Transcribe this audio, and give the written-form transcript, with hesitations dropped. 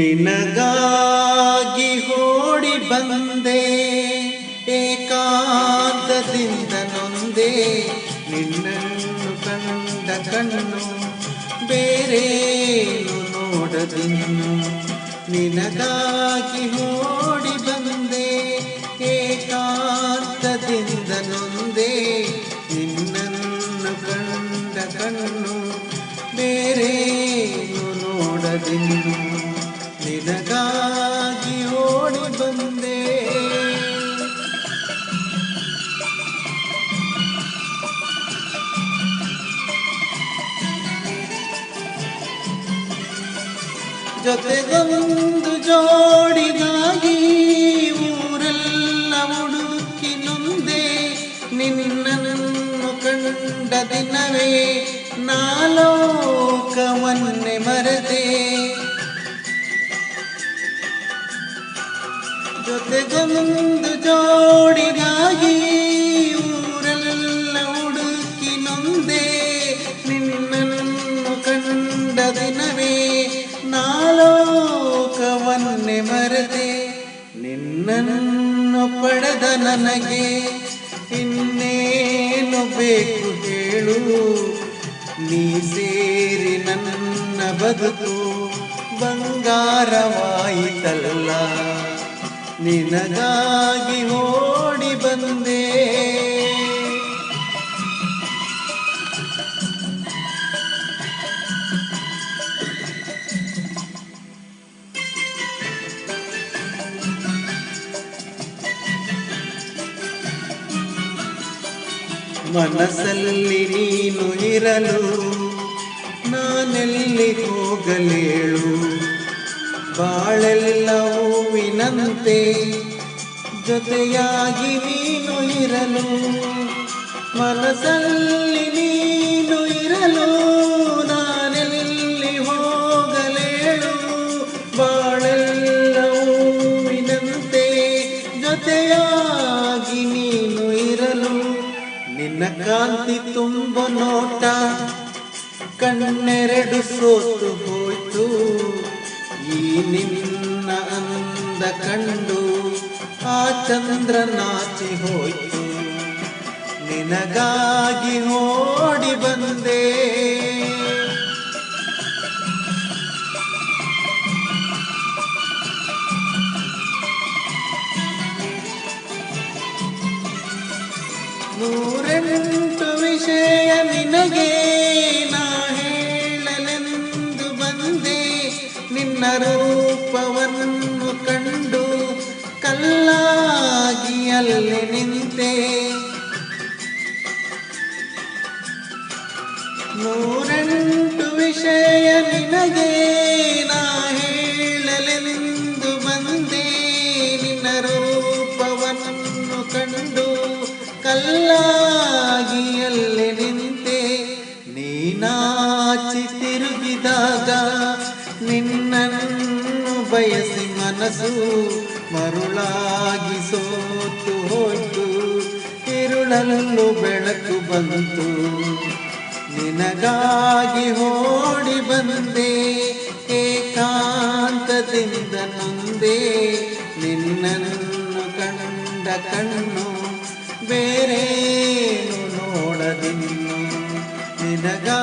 ನಿನಗಾಗಿ ಓಡಿ ಬಂದೆ ಏಕಾಂತದಿಂದ ನೊಂದೆ ನಿನ್ನನ್ನು ಕಂಡ ಕಣ್ಣು ಬೇರೇನು ನೋಡದಿನ್ನು ನಿನಗಾಗಿ ಓಡಿ ಬಂದೆ ಏಕಾಂತದಿಂದ ನೊಂದೆ ನಿನ್ನನ್ನು ಕಂಡ ಕಣ್ಣು ಬೇರೇನು ನೋಡದಿನ್ನು ನಿನಗಾಗಿ ಓಡಿ ಬಂದೆ. ಜೊತೆಗೊಂದು ಜೋಡಿಗಾಗಿ ಊರೆಲ್ಲ ಹುಡುಕಿ ನೊಂದೆ ನಿನ್ನನ್ನು ಕಂಡ ದಿನವೇ ನಾಲೋಕವನ್ನೇ ಮರೆತೆ ಜೊತೆಗೊಂದು ಜೋಡಿಗಾಗಿ ಊರೆಲ್ಲ ಹುಡುಕಿ ನೊಂದೆ ನಿನ್ನನ್ನು ಕಂಡ ದಿನವೇ ನಾಲೋಕವನ್ನೇ ಮರೆತೆ ನಿನ್ನನ್ನು ಪಡೆದ ನನಗೆ ಇನ್ನೇನು ಬೇಕು ಹೇಳು ನೀ ಸೇರಿ ನನ್ನ ಬದುಕು ಬಂಗಾರವಾಯಿತಲ್ಲ ನಿನಗಾಗಿ ಓಡಿ ಬಂದೆ. ಮನಸ್ಸಲ್ಲಿ ನೀನು ಇರಲು ನಾನೆಲ್ಲಿ ಹೋಗಲೇಳು ಬಾಳೆಲ್ಲ ಹೂವಿನಂತೆ ಜೊತೆಯಾಗಿ ನೀನು ಇರಲು ಮನಸ್ಸಲ್ಲಿ ನೀನು ಇರಲು ನಾನೆಲ್ಲಿ ಹೋಗಲೇಳು ಬಾಳೆಲ್ಲ ಹೂವಿನಂತೆ ಜೊತೆಯಾಗಿ ನೀನು ಇರಲು ನಿನ್ನ ಕಾಂತಿ ತುಂಬ ನೋಟ ಕಣ್ಣೆರಡು ಸೋತು ಹೋಯ್ತು ಈ ನಿನ್ನ ಅಂದ ಕಂಡು ಆ ಚಂದ್ರ ನಾಚಿ ಹೋಯ್ತು ನಿನಗಾಗಿ ಓಡಿ ಬಂದೆ. ನೂರೆಂಟು ವಿಷಯ ನಿನಗೆ ನಾ ಹೇಳಲೆಂದು ಬಂದೆ ನಿನ್ನ ರೂಪವನ್ನು ಕಂಡು ಕಲ್ಲಾಗಿ ಅಲ್ಲಿ ನಿಂತೆ ನೂರೆಂಟು ವಿಷಯ ನಿನಗೆ ನಾ ಹೇಳಲೆಂದು ಬಂದೆ ನಿನ್ನ ರೂಪವನ್ನು ಕಂಡು ಕಲ್ಲಾಗಿ ಅಲ್ಲಿ ನಿಂತೆ ನೀನಾಚಿ ತಿರುಗಿದಾಗ ನಿನ್ನನ್ನು ಬಯಸಿ ಮನಸ್ಸು ಮರುಳಾಗಿ ಸೋತು ಹೋಯ್ತು ಇರುಳಲ್ಲೂ ಬೆಳಕು ಬಂತು ನಿನಗಾಗಿ ಓಡಿ ಬಂದೆ ಏಕಾಂತದಿಂದ ನೊಂದೆ ನಿನ್ನನ್ನು ಕಂಡ ಕಣ್ಣು ಬೇರೇನು ನೋಡದಿನ್ನು ನಿನಗಾಗಿ